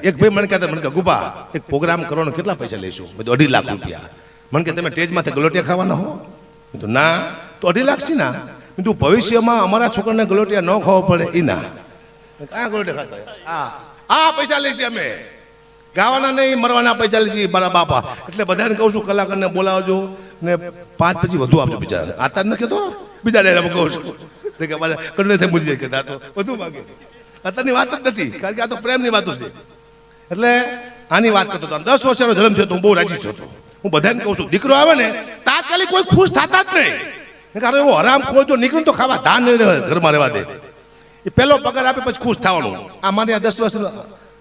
એક ભાઈ મને કહેતા ગુપા એક પ્રોગ્રામ કરવાનો કેટલા પૈસા લઈશું? બધું 2.5 લાખ રૂપિયા. મને કે તમે સ્ટેજમાંથી ગલોટિયા ખાવાના હો? તો ના, તો 2.5 લાખ છે ના. તું ભવિષ્યમાં અમારા છોકરાને ગલોટિયા ન ખાવા પડે એ ના. આ ગલોટિયા ખાતા આ પૈસા લઈશું અમે, ગાવાના નહીં મરવાના પૈસા લઈશું મારા બાપા. એટલે બધાને કહું છું કલાકારને બોલાવજો ને 5 પછી વધુ આપજો બિચારાને. આ તાર ન કહેતો બીજા ડાયરામાં કહું છું કે પાછા કંડોસે મૂજી જાય કહેતા તો બધું માગે. અત્યારની વાત જ નથી, કારણ કે આ તો પ્રેમની વાતો છે. એટલે આની વાત કરતો હતો. 10 વર્ષનો જન્મ થયો તો હું બહુ રાજી થયો હતો. હું બધાને કહું છું દીકરો આવે ને તાત્કાલિક કોઈ ખુશ થતા જ નહીં. કારણ એવો હરામ ખોર જો નીકળે તો ખાવા ધાન નહીં દે, ઘરમાં રહેવા દે. એ પહેલો પગાર આપે પછી ખુશ થવાનું. આ મારી આ 10 વર્ષનો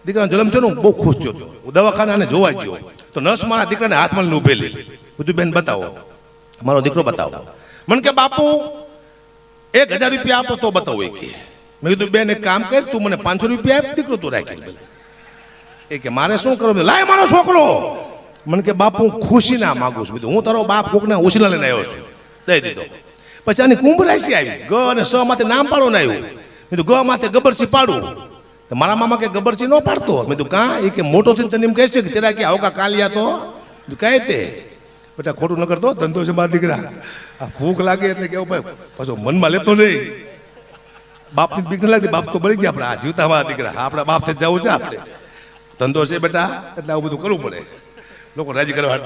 દીકરાનો જન્મ થયો ને બહુ ખુશ થયો હતો. હું દવાખાને જોવા ગયો તો નર્સ મારા દીકરાને હાથમાં લઈને ઉભેલી. બધું બેન બતાવો, મારો દીકરો બતાવો. મને કે બાપુ 1000 રૂપિયા આપો તો બતાવો. મેં કીધું બેન એક કામ કર, તું મને 500 રૂપિયા આપ, દીકરો તું રાખી. એ કે મારે શું કરવું? લાય મારો છોકરો. મને કે બાપુ ખુશી ના માગું છું. હું તારો બાપ કોકના ઉછીના લઈને આવ્યો છું, દઈ દીધો. પછી આની કુંભ રાશિ આવી, ગ અને સ માથે નામ પાડો ને આવ્યું. મેં ગ માથે ગબરસી પાડું. તો મારા મામા કે ગબરસી ન પાડતો. મેં તું કાં? એ કે મોટો થઈને તને એમ કહે છે કે તેરા કે આવકા કાલિયા તો કહે તે બેટા ખોટું ન કરતો, ધંધો છે મારા દીકરા. આ ભૂખ લાગે એટલે કેવું ભાઈ પાછો મનમાં લેતો નહીં. બાપની બીક ન લાગતી, બાપ તો બળી ગયા આપણે. આ જીવતા મારા દીકરા આપણા બાપ થઈ જવું છે આપણે. ધંધો છે બેટા એટલે આવું બધું કરવું પડે. લોકો રાજી કરવા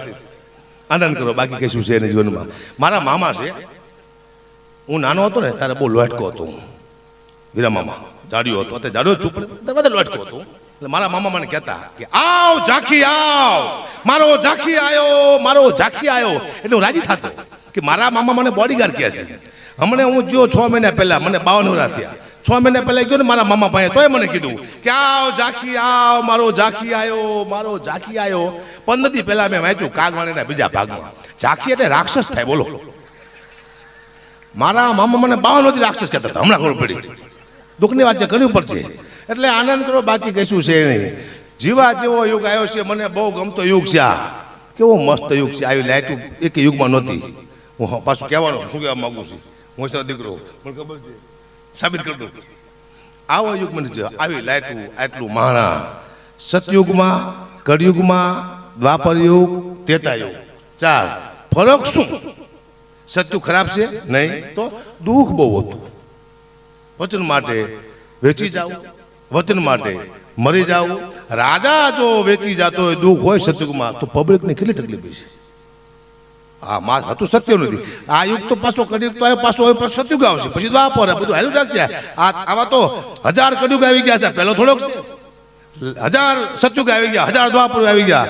આનંદ કરો, બાકી કશું છે એને જીવનમાં. મારા મામા છે, હું નાનો હતો ને ત્યારે બહુ લોટકો હતો. હું વીરા મામા જાડિયો હતો, અત્યારે જાડિયો ચૂપ બધા લોટકો હતો. એટલે મારા મામા મને કહેતા કે આવ ઝાંખી આવ, મારો ઝાંખી આવ્યો, મારો ઝાંખી આવ્યો. એટલે હું રાજી થતો કે મારા મામા મને બોડીગાર્ડ કહે છે. હમણાં હું જો 6 મહિના પહેલા મને 52 વર્ષ થયા. 6 મહિના પહેલા ગયો ને મારા મામા ભાઈ તોય મને કીધું કે આવ ઝાંખી આવ, મારો ઝાંખી આવ્યો, મારો ઝાંખી આવ્યો. 15 દી પહેલા મેં વાંચ્યું કાગવાણીના બીજા ભાગમાં. ઝાંખી એટલે રાક્ષસ થાય. બોલો, મારા મામા મને 52 રાક્ષસ કહેતા હતા. હમણાં ખબર પડી. દુઃખની વાત છે, કરવી પડશે. એટલે આનંદ કરો, બાકી કશું છે નહીં. જીવા જેવો યુગ આવ્યો છે, મને બહુ ગમતો યુગ છે. આ કેવો મસ્ત યુગ છે. આવી લાઈટ એક યુગમાં નહોતી. હું પાછું કહેવાનું શું કહેવા માંગુ છું, હું છે દીકરો મને ખબર છે, સાબિત કરી દઉં. આવો યુગ મને આવી લાઈટું આટલું માણા. સતયુગમાં, કળયુગમાં, દ્વાપર યુગ, ત્રેતા યુગ, 4. ફરક શું? સત્યુ ખરાબ છે નહીં, તો દુઃખ બહુ હતું. વચન માટે વેચી જાવ, વચન માટે મરી જાવ. રાજા જો વેચી જતો હોય, દુઃખ હોય સતયુગમાં, તો પબ્લિકને કેટલી તકલીફ છે. હા માં હતું સત્ય નથી. આ યુગ તો પાછો કળયુગ તો આવ્યો, પાછો સતયુગ આવશે, પછી દ્વાપર બધું હાલું રાખશે. આવા તો 1000 કળયુગ આવી ગયા છે. પહેલો થોડોક 1000 સતયુગ આવી ગયા, 1000 દ્વાપર આવી ગયા,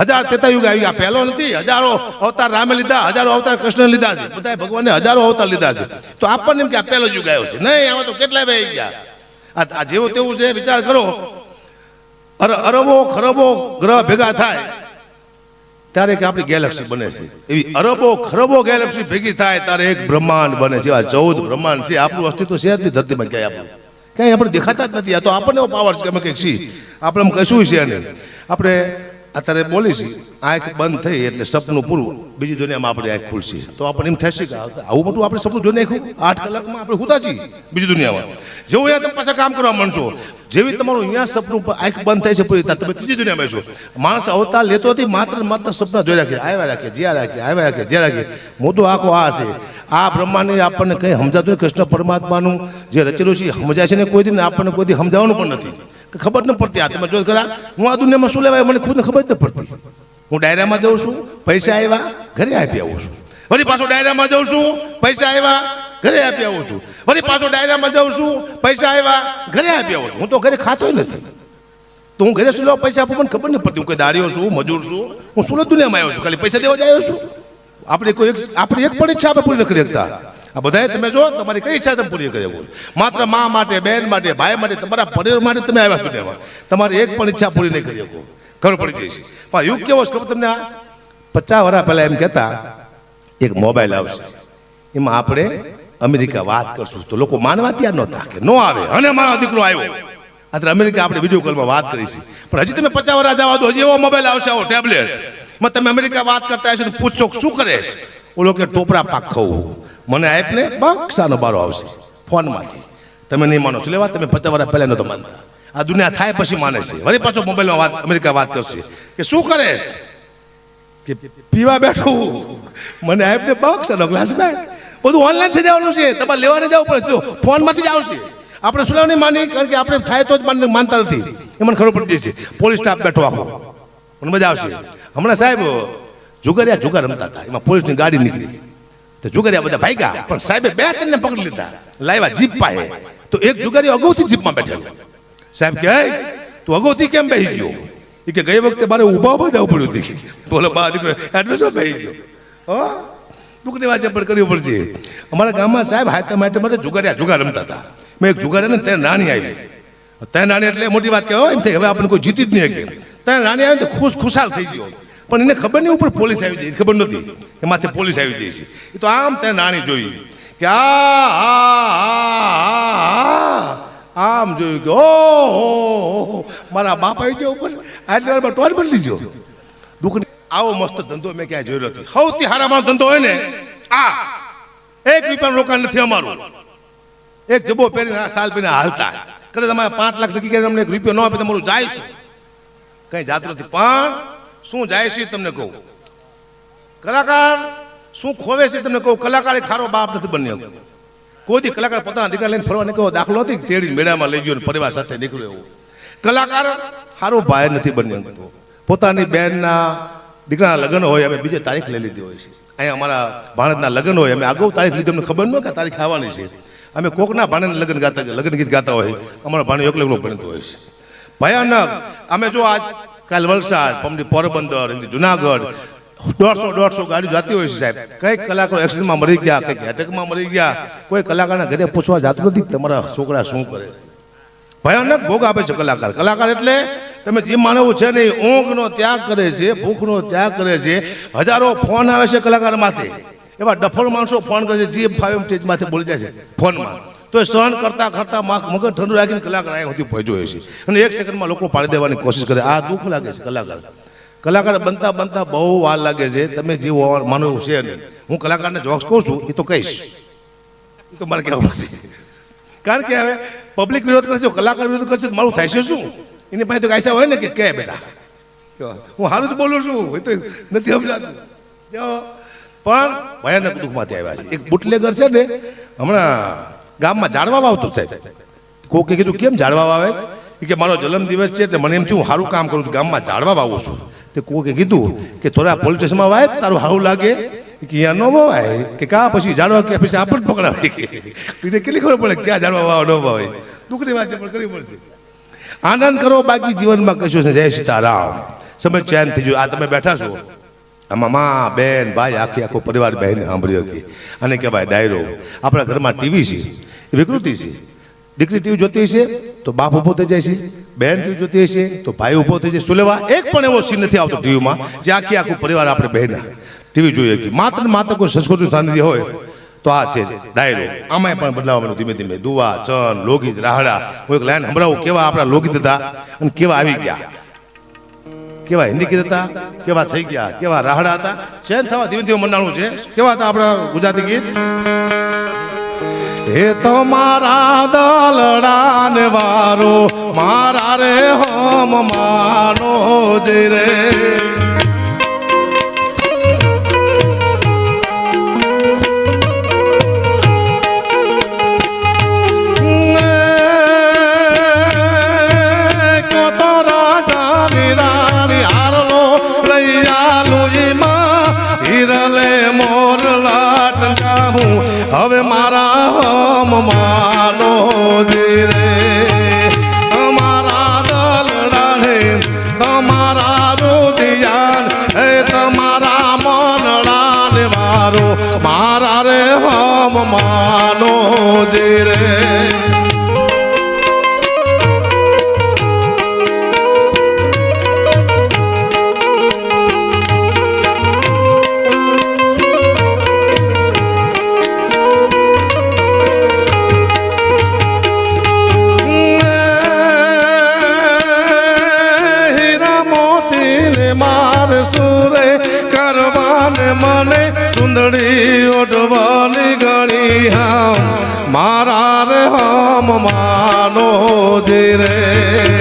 1000 ત્રેતાયુગ આવી ગયા. પહેલો નથી. હજારો અવતાર રામે લીધા, હજારો અવતાર કૃષ્ણ લીધા છે. બધા ભગવાને હજારો અવતાર લીધા છે. તો આપણને એમ કે આ પહેલો યુગ આવ્યો છે. નહીં, આમાં તો કેટલાય આવી ગયા. આ જેવું તેવું છે. વિચાર કરો, અરબો ખરબો ગ્રહ ભેગા થાય ત્યારે કે આપણી ગેલેક્સી બને છે. એવી અરબો ખરબો ગેલેક્સી ભેગી થાય ત્યારે એક બ્રહ્માંડ બને છે. આ 14 બ્રહ્માંડ છે. આપણું અસ્તિત્વ છે જ નહીં ધરતીમાં ક્યાંય. ક્યાંય આપણે દેખાતા જ નથી. આ તો આપણને પાવર છે કે અમે કંઈક છીએ. આપણે કશું છે નહીં. આપણે અત્યારે બોલી છીએ, આંખ બંધ થઈ એટલે સપનું પૂરું, બીજી દુનિયામાં આપણે આંખ ખુલશે. તો આપણને એમ થશે કે આવું મોટું આપણે સપનું જોઈ નાખ્યું. 8 કલાકમાં આપણે હુતા છીએ બીજી દુનિયામાં. જેવું અહીંયા તમે પાછા કામ કરવા માંડશો, જેવી તમારું અહીંયા સપનું આંખ બંધ થાય છે પૂરી, તમે ત્રીજી દુનિયામાં છો. માણસ અવતાર લેતો નથી, માત્ર સપના જોઈ રાખે, આવ્યા રાખે, જ્યાં રાખે, આવ્યા રાખે, જ્યાં રાખે. મોટો આખો આ છે. આ બ્રહ્માંડને આપણને કંઈ સમજાતું નહીં. કૃષ્ણ પરમાત્માનું જે રચેલું છે સમજાય છે ને કોઈ દિન આપણને કોઈ દી સમજાવવાનું પણ નથી. ખબર ન પડતી. આ તમે જો ખરા, હું આ દુનિયામાં શું લેવાય મને ખુદને ખબર જ ન પડતી. હું ડાયરામાં જાઉં છું, પૈસા આવ્યા, ઘરે આપી આવું છું. વળી પાછો ડાયરામાં જાઉં છું, પૈસા આવ્યા, ઘરે આપી આવું છું. વળી પાછો ડાયરામાં જાઉં છું, પૈસા આવ્યા, ઘરે આપી આવું છું. હું તો ઘરે ખાતો નથી. તો હું ઘરે શું લેવા પૈસા આપું મને ખબર નહીં પડતી. હું કોઈ દાડીઓ છું, મજૂર છું, હું સુરત દુનિયામાં આવ્યો છું, ખાલી પૈસા દેવા જ આવ્યો છું. આપણે આપણી એક પણ ઈચ્છા આપણે પૂરી ન કરી શકતા. આ બધાએ તમે જો તમારી કઈ ઈચ્છા તમે પૂરી કરી શકો. માત્ર મા માટે, બહેન માટે, ભાઈ માટે, તમારા પરિવાર માટે તમે આવ્યા દુનિયામાં. તમારી એક પણ ઈચ્છા પૂરી નહીં કરી શકો. ખબર પડી જશે. પણ યુગ કેવો છે ખબર તમને? 50 વર્ષ પહેલા એમ કહેતા એક મોબાઈલ આવશે, એમાં આપણે અમેરિકા વાત કરશું. તો લોકો માનવા તૈયાર નહોતા કે ન આવે. અને મારો દીકરો આવ્યો. અત્યારે અમેરિકા આપણે વિડીયો કોલમાં વાત કરીશું. પણ હજી તમે 50 વર્ષ જવા દો, હજી એવો મોબાઈલ આવશે, આવો ટેબ્લેટ. તમે અમેરિકા વાત કરતા હશો તો પૂછશો શું કરે છે? ઓલો કે ટોપરા પાક ખાવું. મને આપને બક્ષાનો બારો આવશે ફોનમાંથી. તમે નહીં માનો છો લેવા. તમે 50 વર્ષ પહેલા નહોતો માનતા. આ દુનિયા થાય પછી માને છે. વળી પાછો મોબાઈલમાં વાત અમેરિકા વાત કરશે કે શું કરે કે પીવા બેઠું મને આપને બોક્સ અને ગ્લાસ બે બધું ઓનલાઈન થઈ જવાનું છે. તમારે લેવાને જવું પડે, ફોનમાંથી જ આવશે. આપણે સુનાવ નહીં માની, કારણ કે આપણે થાય તો જ માનતા નથી. એ મને ખબર પડી જશે. પોલીસ સ્ટાફ બેઠો આખો, મને મજા આવશે. હમણાં સાહેબ જુગાર રમતા હતા, એમાં પોલીસની ગાડી નીકળી તો જુગારિયા બધા ભાગ્યા, પણ સાહેબે 2-3 પકડી લીધા, લાવ્યા જીપ પાસે. તો એક જુગારી અગાઉથી જીપમાં બેઠેલો. સાહેબ કહે તું અગાઉથી કેમ બેસી ગયો? એ કે ગઈ વખતે મારે ઊભા જવું પડ્યું હતું. બોલો બા દીકરો એટલે શું બેસી ગયો? દુઃખની વાત પણ કરવી પડશે. અમારા ગામમાં સાહેબ હાથે માટે માટે જુગાર રમતા હતા. મેં એક જુગારીને ત્યાં નાની આવી. ત્યાં નાની એટલે મોટી વાત કહેવાય એમ થઈ, હવે આપણે કોઈ જીતી જ નહીં શકે. ત્યાં નાની આવી તો ખુશાલ થઈ ગયો, પણ એને ખબર નહીં ઉપર પોલીસ આવી જાય, ખબર નહોતી કે માથે પોલીસ આવી જાય છે. એ તો આમ ત્યાં નાની જોઈ કે આમ જોયું કે ઓહો મારા બાપ આવી ગયો ઉપર, આટલી ટોલ બદલી ગયો. દુઃખની આવો મસ્ત ધંધો મેં ક્યાંય જોયો નથી. સૌથી હારામાં ધંધો હોય ને આ, 1 રૂપિયાનું રોકાણ નથી અમારું. એક જબો પહેરીને સાલ પહેરીને હાલતા. કદાચ તમારે 5 લાખ નક્કી કરીને અમને 1 રૂપિયો ન આપે તમારું જાય છે, કઈ જાતું નથી. પણ શું જાય છે તમને કહું, કલાકાર શું ખોવે છે તમને કહું. કલાકાર એક ખારો બાપ નથી બન્યો. કોઈ દી કલાકાર પોતાના દીકરા લઈને ફરવા નીકળ્યો દાખલો નથી, તેડી મેળામાં લઈ ગયો પરિવાર સાથે નીકળ્યો એવો. કલાકાર સારો ભાઈ નથી બન્યો. પોતાની બહેનના દીકરાના લગ્ન હોય, અમે બીજે તારીખ લઈ લીધી હોય છે. અહીંયા અમારા ભાણેજના લગ્ન હોય, અમે અગાઉ તારીખ લીધી, અમને ખબર ન કે તારીખ આવવાની છે. અમે કોકના ભાણેજના લગ્ન ગીત ગાતા હોય, અમારા ભાણે એકલો બનતો હોય છે. ભયાનક. અમે જો આજ કાલ વલસાડ, પોરબંદર, જુનાગઢ 150 ગાડી જતી હોય છે સાહેબ. કઈક કલાકારો એક્સિડન્ટમાં મરી ગયા, કઈક એટેકમાં મરી ગયા. કોઈ કલાકારના ઘરે પૂછવા જતું નથી તમારા છોકરા શું કરે છે. ભયાનક ભોગ આપે છે કલાકાર. કલાકાર એટલે તમે જે માનવું છે ને, ઊંઘનો ત્યાગ કરે છે, ભૂખનો ત્યાગ કરે છે. હજારો ફોન આવે છે કલાકાર માથે, એવા ડફળ માણસો ફોન કરે છે, જે ફાઈવ સ્ટેજ માથે બોલી જાય છે ફોનમાં. તો સહન કરતા કરતા મગજ ઠંડુ રાખીને કલાકાર અહીંયા સુધી પહોંચ્યો હોય છે. અને 1 સેકન્ડમાં લોકો પાડી દેવાની કોશિશ કરે. આ દુઃખ લાગે છે. કલાકાર બનતા બહુ વાર લાગે છે. તમે જે માનો એવું છે નહીં. હું કલાકારને જોક્સ કહું છું એ તો કહીશ, એ તો મારે કહેવું પડશે. કારણ કે હવે પબ્લિક વિરોધ કરશે, જો કલાકાર વિરોધ કરશે તો મારું થાય છે શું? એની પાસે તો કાયસા હોય ને કે બેટા હું સારું જ બોલું છું, એ તો નથી સમજાતું. પણ ભયાનક દુઃખમાંથી આવ્યા છે. એક બુટલેગર છે ને, હમણાં ગામમાં ઝાડવા વાવતો સાહેબ. કોકે કીધું કેમ ઝાડવા વાવે કે મારો જન્મદિવસ છે એટલે મને એમ થયું હું સારું કામ કરું છું, ગામમાં ઝાડવા વાવું છું. તે કોકે કીધું કે થોડા પોલીસ સ્ટેશનમાં વાય તારું સારું લાગે કે અહીંયા ન વાવાય કે કા પછી ઝાડવા કે પછી આપણે જ પકડાવે કે એને કેટલી ખબર પડે ક્યાં ઝાડવા વાવ ન વાવે. દુઃખની વાત છે પણ કરવી પડશે. આનંદ કરો બાકી જીવનમાં કશું છે. જય સીતારામ. સમય ચેન થઈ ગયો. આ તમે બેઠા છો, આમાં મા બેન ભાઈ આખો પરિવાર બહેન સાંભળી હતી. અને કહેવાય ડાયરો. આપણા ઘરમાં ટીવી છે, વિકૃતિ છે. દીકરી ટીવી જોતી હશે તો બાપ ઊભો થઈ જાય છે, બહેન ટીવી જોતી હશે તો ભાઈ ઊભો થઈ જાય. શું લેવા એક પણ એવો સીન નથી આવતો ટીવીમાં જે આખું પરિવાર આપણે બહેન ટીવી જોઈએ કે માત્ર કોઈ સંસ્કૃતિ સાનિધ્ય હોય તો આ છે ડાયરો. આમાંય પણ બદલાવાનું ધીમે ધીમે. દુવા, ચન, લોકગીત, રાહડા. હું એક લાઈન સંભળાવું, કેવા આપણા લોકગીત હતા અને કેવા આવી ગયા, કેવા હિન્દી ગીત હતા, કેવા થઈ ગયા, કેવા રાહડા હતા. ચેન્જ થવા ધીમે ધીમે મનાણું છે. કેવા હતા આપણા ગુજરાતી ગીત? એ તો મારા દલડા ને વારો મારા રે હોમ માનો જે રે. કોતો રાજા નિરાણી હારલો લૈયાલુ હિરલે મોરલા ટંકાવું હવે મારા હોમ માનો જે રે. તમારા દલડાને તમારા રુદિયાન હે તમારા મનડાને મારો મારા રે હોમ માનો જે રે. મને સુંદડી ઓઢવાની ગણી હામ મારા રે હમ માનો જે રે.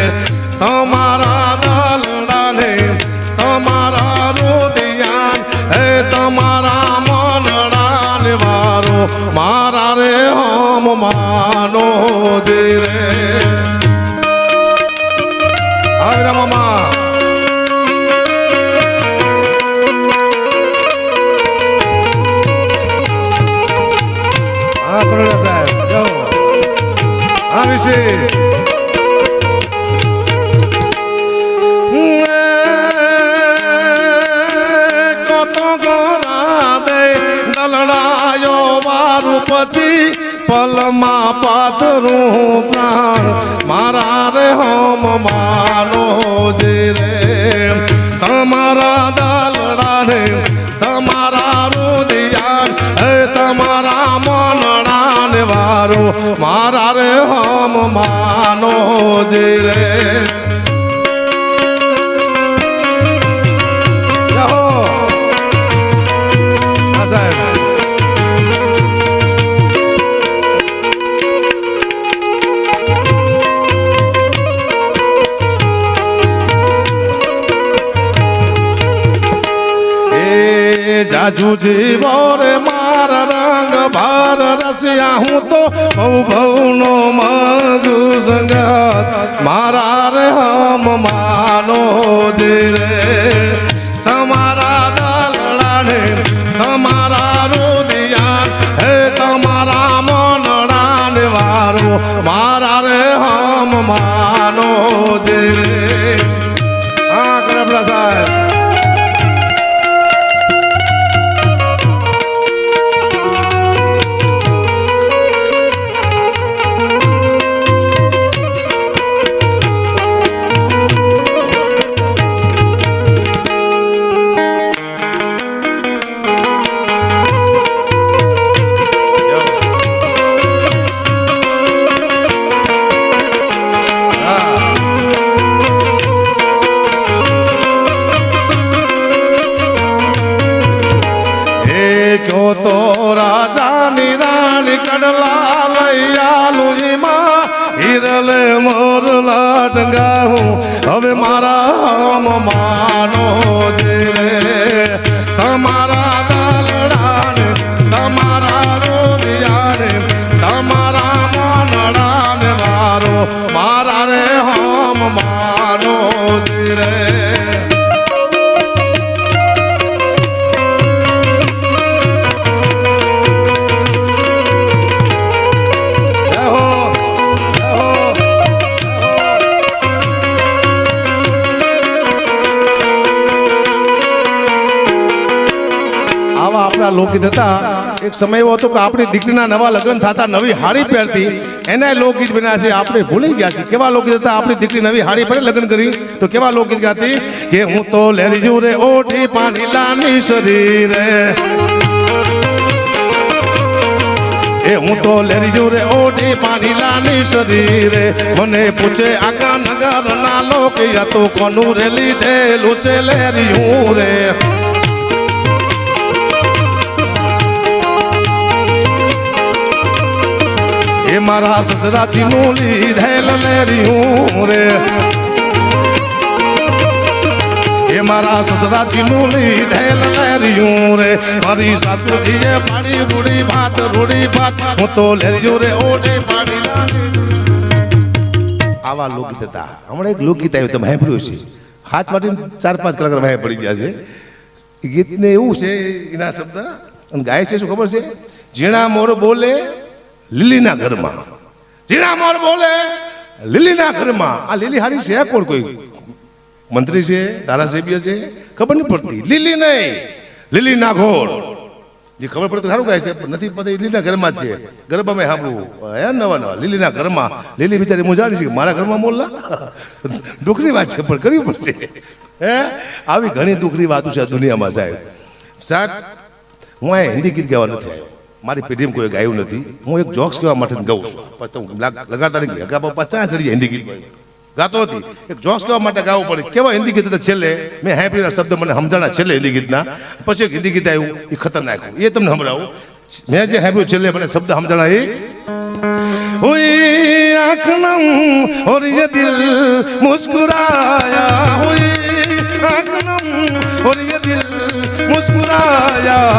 તમારા રુદિયાન હે તમારા મનડાન વારો મારા રે હમ માનો જે રે આવે મામા કરોડા સાહેબ જાઓ આ વિશે દલડાયો મારું પછી પલમાં પાથરું પ્રાણ મારા રે હમ માનો જે રે તમારા દલડાને તમારા રુદિયાન હે તમારા મનડાન વારો મારા રે હમ માનો જે રે જાજુ જીવો રે મારા રંગ ભાર રસિયા હું તો ભવ ભવનો માગુ સંગાત મારા રે હમ માનો જે રે તમારા દલડાને તમારા રુદિયાન હે તમારા મનડાન વારો મારા રે હમ માનો જે રે હા કરપડા સાહેબ તો રાજાની રાણી કડલા લઈ આલું એમાં હિરલે મોરલા ટંગાવું હવે મારા હમ માનો જે રે તમારા દલડાને તમારા રુદિયાને તમારા મનડાને વારો મારા રે હમ માનો જે રે આપણા લોકગીત હતા એક સમય એવો હતો કે આપણી દીકરીના નવા લગ્ન થતા નવી હાડી પહેરતી એના લોકગીત બન્યા છે આપણે ભૂલી ગયા છે કેવા લોકગીત હતા આપણી દીકરી નવી હાડી પહેરે લગ્ન કરી તો કેવા લોકગીત ગાતી કે હું તો લેરી જુ રે ઓઠી પાણી લાની શરીરે એ હું તો લેરી જુ રે ઓઠી પાણી લાની શરીરે મને પૂછે આકા નગર ના લોક તો કોનું રે લીધેલું છે લેરી હું રે એ મારા સસરાથી નું લીધેલ લેરી હું રે એ મારા સસરાથી નું લીધેલ લેરી હું રે મારી સાસુજી એ પાડી રૂડી ભાત હું તો લેરી રે ઓઢે પાડી આવા લોકગીત હતા હમણાં એક લોકગીત આવ્યું તમે સાંભળ્યું છે હાથ વાટીને 4-5 કલાક વાય પડી ગયા છે એ ગીતને એવું છે એના શબ્દ અને ગાય છે શું ખબર છે ઝીણા મોર બોલે લીલીના ઘરમાં ઝીણા મોર બોલે લીલીના ઘરમાં આ લીલી હાડી છે કોણ કોઈ મંત્રી છે ધારાસભ્ય છે ખબર નહીં પડતી લીલી નહીં લીલીના ઘોડ જે ખબર પડે તો સારું ગાય છે પણ નથી પડતી લીલીના ઘરમાં જ છે ગરબામાં સાંભળવું હે નવા લીલીના ઘરમાં લીલી બિચારી મુજાડી છે મારા ઘરમાં મોલ્લા દુઃખની વાત છે પણ કરવી પડશે હે આવી ઘણી દુઃખની વાતો છે દુનિયામાં સાહેબ હું આ હિન્દી ગીત ગાવા નથી આવ્યો મારી પેઢીમાં કોઈ ગાયું નથી હું એક જોક્સ કહેવા માટે ગાઉં છું લગાડતા નહીં ગયા બાપા ચા ચડી હિન્દી ગીત ગાતો હતી એક જોક્સ કહેવા માટે ગાવું પડે કેવા હિન્દી ગીત હતા છેલ્લે મેં હેપીના શબ્દ મને સમજાણા છેલ્લે હિન્દી ગીતના પછી એક હિન્દી ગીત આવ્યું એ ખતરનાક એ તમને સંભળાવું મેં જે હેપ્યું છેલ્લે મને શબ્દ સમજાણા એ हुई आँख नम और ये दिल मुस्कुराया हुई आँख नम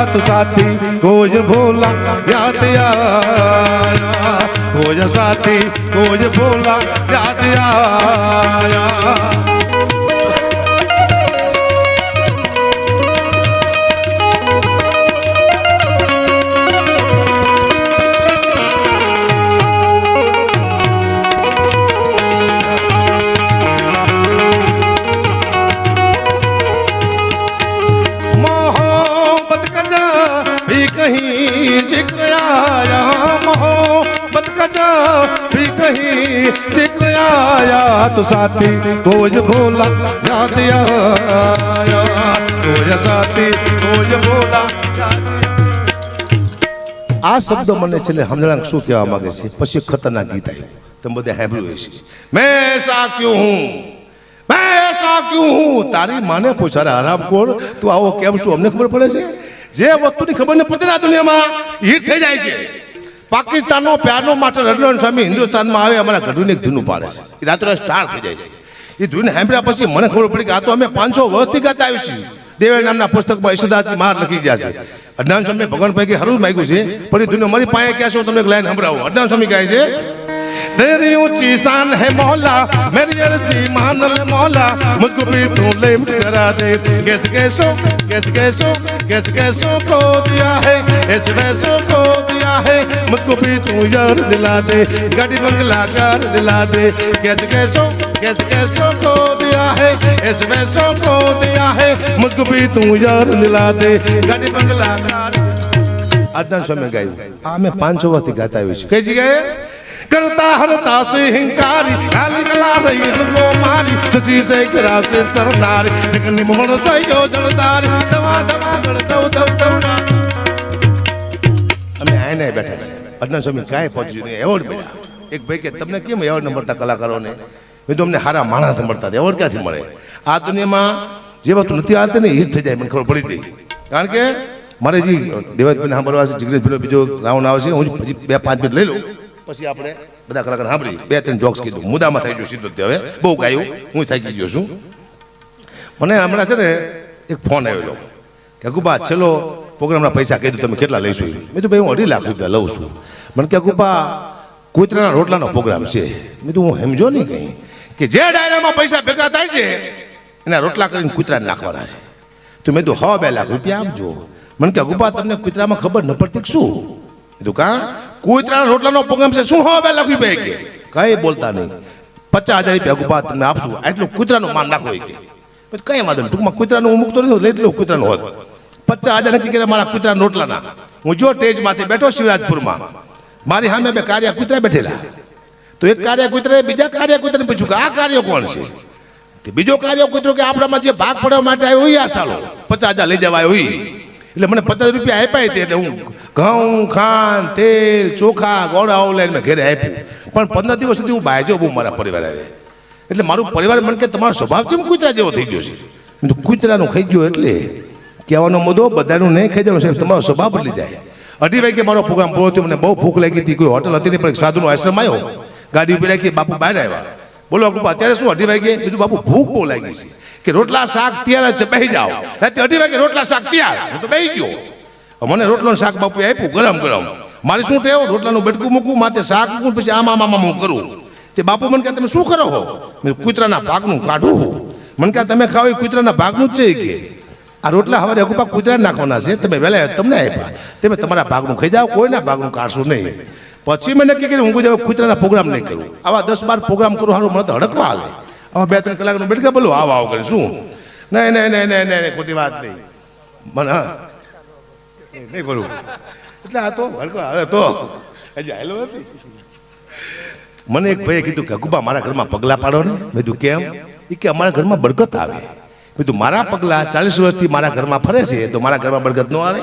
तो साथी कोज भोला याद आया, कोज साथी कोज भोला याद आया। कहीं जिक्र आया, मोहब्बत का जा भी कहीं जिक्र आया, तो साथी कोज भोला याद आया, कोज साथी कोज भोला। આ શબ્દ મને છેલ્લે સમજણ શું કહેવા માંગે છે, પછી ખતરનાક ગીત આવ્યું, તમે બધા સાંભળ્યું હશે। मैं ऐसा क्यों हूँ, मैं ऐसा क्यों हूँ, તારી માને પૂછારે હરામખોર તું આવો કેમ છું, અમને ખબર પડે છે। જે વસ્તુની ખબર ન પડતી આ દુનિયામાં હિટ થઈ જાય છે। પાકિસ્તાનનો પ્યારનો માસ્ટર રણજીત સ્વામી હિન્દુસ્તાનમાં આવે, અમારા ગઢવીને એક ધૂન પાડે છે, એ રાત્રે સ્ટાર થઈ જાય છે। એ ધૂન સાંભળ્યા પછી મને ખબર પડી કે આ તો અમે 500 વર્ષથી ગાતા આવી છીએ। દેવે નામના પુસ્તકમાં યશોદાજી મહાર લખી ગયા છે। અડનાન સ્વામી ભગવાન પૈકી હરું માગ્યું છે, પણ એ ધૂન મારી પાસે ક્યાં છે, તમને એક લાઈન સંભળાવું। અડનાન સ્વામી કહે છે, तेरी ऊंची शान है मौला, मेरी अर्जी मान ले मौला, मुझको भी तू लिफ्ट करा दे। कैसे कैसो कैसे कैसो कैसे कैसो को दिया है, ऐसे वैसो को दिया है, मुझको भी तू यार दिला दे, गाड़ी बंगला कार दिला दे। कैसे कैसो को दिया है, ऐसे वैसो को दिया है, मुझको भी तू यार दिला दे, गाड़ी बंगला कार। अडनान स्वामी गाયું આ અમે 500 વર્ષથી ગાતા આવી છે। કઈ જગ્યાએ करता हरता से हिंकारी, गाली गला रही को मारी, ससी से करा से सरदारी, जगनी मोहन से जो जलदारी, दवा दवा गड़ दव दव दवना। અમે આને બેઠા છે। અડનાન સ્વામી કાંઈ પહોંચ્યું નહીં, એવોર્ડ મળ્યા। એક ભાઈ કે તમને કેમ એવોર્ડ ન મળતા કલાકારોને? મેં તો અમને સારા માણસ મળતા, એવોર્ડ ક્યાંથી મળે? આ દુનિયામાં જે વસ્તુ નથી આવતી ને હિટ થઈ જાય, મને ખબર પડી જાય। કારણ કે મારે જે દેવતભાઈને સાંભળવા છે, જિગ્નેશભાઈનો બીજો રાઉન્ડ આવશે, હું હજી 2-5 મિનિટ લઈ લઉં, પછી આપણે બધા કલાકાર સાંભળી 2-3 જોક્સ કીધું, મુદ્દામાં થઈ ગયું સીધું। હવે બહુ ગાયું, હું થાકી ગયો છું। મને હમણાં છે ને એક ફોન આવેલો કે અગુબા છેલ્લો પ્રોગ્રામના પૈસા કહી દઉં, તમે કેટલા લઈશું? મેં તો ભાઈ હું 2.5 લાખ રૂપિયા લઉં છું। મને કે અગુબા કૂતરાના રોટલાનો પ્રોગ્રામ છે। મેં તો હું સમજો નહીં કંઈ કે જે ડાયરામાં પૈસા ભેગા થાય છે એના રોટલા કરીને કૂતરાને નાખવાના છે। તો મેં તો 2 લાખ રૂપિયા આપજો। મને કે અગુબા તમને કૂતરામાં ખબર ન પડતી શું? કીધું કા કૂતરાના રોટલાનો પ્રોગ્રામ છે, શું 2 લાખ રૂપિયા? કે કઈ બોલતા નહીં, 50,000 રૂપિયા અગુબા તમને આપશું, આટલું કૂતરાનું માન નાખો કે કઈ વાંધો નહીં, ટૂંકમાં કૂતરાનું હું મૂકતો નથી, લઈ લો કૂતરાનું હોત। 50,000 નક્કી કર્યા મારા કૂતરાના રોટલાના। હું જો સ્ટેજમાંથી બેઠો શિવરાજપુરમાં, મારી સામે 2 કારિયા કૂતરા બેઠેલા। તો એક કારિયા કૂતરાએ બીજા કારિયા કૂતરાને પૂછ્યું કે આ કાર્ય કોણ છે? તે બીજો કારિયો કૂતરો કે આપણામાં જે ભાગ પડવા માટે આવ્યો હોય આ સાલો 50,000 લઈ જવા આવ્યો હોય। એટલે મને 50 રૂપિયા આપ્યા તે, એટલે હું ઘઉં ખાંડ તેલ ચોખા ગોળા ઓનલાઈન મેં ઘરે આપ્યું, પણ 15 દિવસ સુધી હું બાયજો બહુ મારા પરિવાર આવે। એટલે મારું પરિવાર મને કે તમારો સ્વભાવ કેમ કૂતરા જેવો થઈ ગયો છે? કૂતરાનું ખાઈ ગયો એટલે કહેવાનો મુદ્દો બધાનું નહીં ખાઈ જવાનું સાહેબ, તમારો સ્વભાવ બદલી જાય। 2:30 વાગે મારો પ્રોગ્રામ પૂરો થયો, મને બહુ ભૂખ લાગી હતી, કોઈ હોટલ હતી નહીં, પણ એક સાધુનો આશ્રમ આવ્યો, ગાડી ઉભી રાખી, બાપુ બહાર આવ્યા। બોલો અગુબા અત્યારે શું 2:30 વાગે? કીધું બાપુ ભૂખ બહુ લાગી છે, કે રોટલા શાક તૈયાર છે, બેસી જાઓ। રાતે 2:30 વાગે રોટલા શાક તૈયાર, હું તો બેસી ગયો। મને રોટલાનું શાક બાપુએ આપ્યું ગરમ ગરમ, મારી શું ટેવ, રોટલાનું બેટકું મૂકું, માથે શાક મૂકું, પછી આમ હું કરું। તે બાપુ મને કહે તમે શું કરો છો? મેં કૂતરાના ભાગનું કાઢું। મને કહે તમે ખાવ એ કૂતરાના ભાગનું જ છે કે આ રોટલા સવારે અગુબા કૂતરાને નાખવાના છે, તમે વહેલા તમને આપ્યા, તમે તમારા ભાગનું ખાઈ જાઓ, કોઈના ભાગનું કાઢશો નહીં। પછી મેં નક્કી કર્યું હું કોઈ કૂતરાના પ્રોગ્રામ નહીં કરું, આવા 10-12 પ્રોગ્રામ કરું, સારું મને તો હડકવા હાલે, આવા 2-3 કલાકનું બેઠકા બોલો આવ કરે શું? નહીં નહીં નહીં નહીં નહીં ખોટી વાત નહીં, મને હા નહીં ભરવું। એટલે આ તો હડકો હવે તો હજી હાલો નથી। મને એક ભાઈએ કીધું કે અગુબા મારા ઘરમાં પગલાં પાડો ને। મેં કીધું કેમ? એ કે અમારા ઘરમાં બરકત આવે। મેં કીધું મારા પગલાં 40 વર્ષથી મારા ઘરમાં ફરે છે, તો મારા ઘરમાં બરકત ન આવે?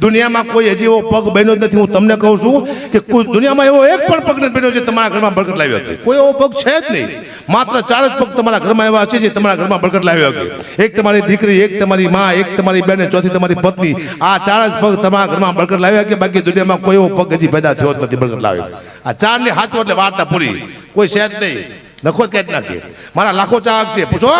દુનિયામાં કોઈ હજી એવો પગ બન્યો જ નથી, હું તમને કહું છું કે દુનિયામાં એવો એક પણ પગ નથી બન્યો જે તમારા ઘરમાં બરકત લાવી શકે, કોઈ એવો પગ છે જ નહીં। માત્ર 4 જ પગ તમારા ઘરમાં એવા છે જે તમારા ઘરમાં બરકત લાવી શકે। એક તમારી દીકરી, એક તમારી માં, એક તમારી બેન, ચોથી તમારી પત્ની, આ 4 જ પગ તમારા ઘરમાં બરકત લાવી શકે। બાકી દુનિયામાં કોઈ એવો પગ હજી પેદા થયો જ નથી બરકત લાવે। આ 4 ને હાથો એટલે વાર્તા પૂરી, કોઈ છે જ નહીં, નખો જ કાઢી નાખીએ। મારા લાખો ચાહક છે, પૂછો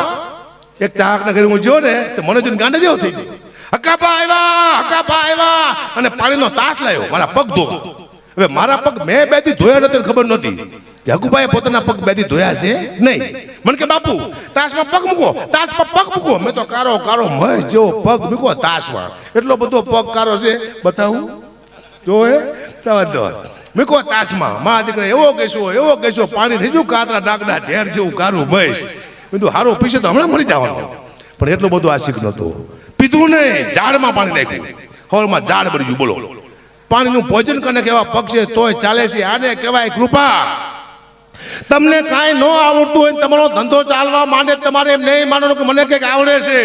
એક ચાહકના ઘરે હું જો ને તો મને જોઈને ગાંડા જેવો થઈ ગયો। હકાપા આવ્યા અને પાણીનો તાસ લાવ્યો મારા પગ ધોવા. હવે મારા પગ મેં બે દી ધોયા નથી ને ખબર નહોતી કે હકુભાઈએ પોતાના પગ બે દી ધોયા છે નહીં. મને કે બાપુ તાસમાં પગ મૂકો, તાસમાં પગ મૂકો. મેં તો કારો મહેશ જેવો પગ મૂકો તાસમાં, એટલો બધો પગ કારો છે બતાવું જોએ મૂકો તાસમાં. મારા દીકરા એવો કહેશો પાણી થઈ ગયું કાતરા નાગના ઝેર જેવું કારું મહેશ. કીધું હારો પીશે તો હમણાં મરી જવાનું. પણ એટલો બધો આશિક નહોતો. પીધું નહીં, ઝાડમાં પાણી નાખ્યું, હવામાં ઝાડ બળી ગયું. બોલો પાણીનું ભોજન કરીને કેવા પગ છે તોય ચાલે છે. આને કહેવાય કૃપા. તમને કાંઈ ન આવડતું હોય તમારો ધંધો ચાલવા માંડે તમારે એમ નહીં માનવાનું કે મને કંઈક આવડે છે.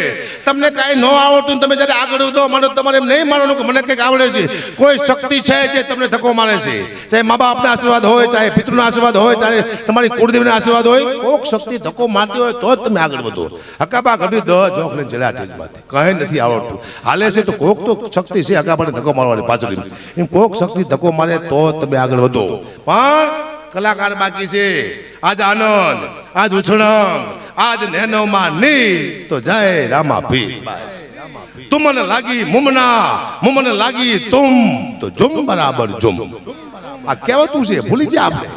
તમને કાંઈ ન આવડતું તમે જ્યારે આગળ વધો માંડો તમારે એમ નહીં માનવાનું કે મને કંઈક આવડે છે. કોઈ શક્તિ છે જે તમને ધક્કો મારે છે. ચાહે મા બાપના આશીર્વાદ હોય, ચાહે પિતૃના આશીર્વાદ હોય, ચાહે તમારી કુળદેવીના આશીર્વાદ હોય, કોઈક શક્તિ ધક્કો મારતી હોય તો જ તમે આગળ વધો. હકાબા ઘડી 10 જોખને જરા ટેજમાંથી કંઈ નથી આવડતું હાલે છે તો કોઈક તો શક્તિ છે હકાબાને ધક્કો મારવાની પાછળ. એમ કોઈક શક્તિ ધક્કો મારે તો તમે આગળ વધો. પણ કલાકાર બાકી છે. આજ આનંદ, આજ ઉછળંગ, આજ નેનોમાં ની તો જય રામા ભી. તુમને લાગી મુમને લાગી તુમ તો જુમ બરાબર જુમ. આ કહેવાતું છે ભૂલી જાય આપણે.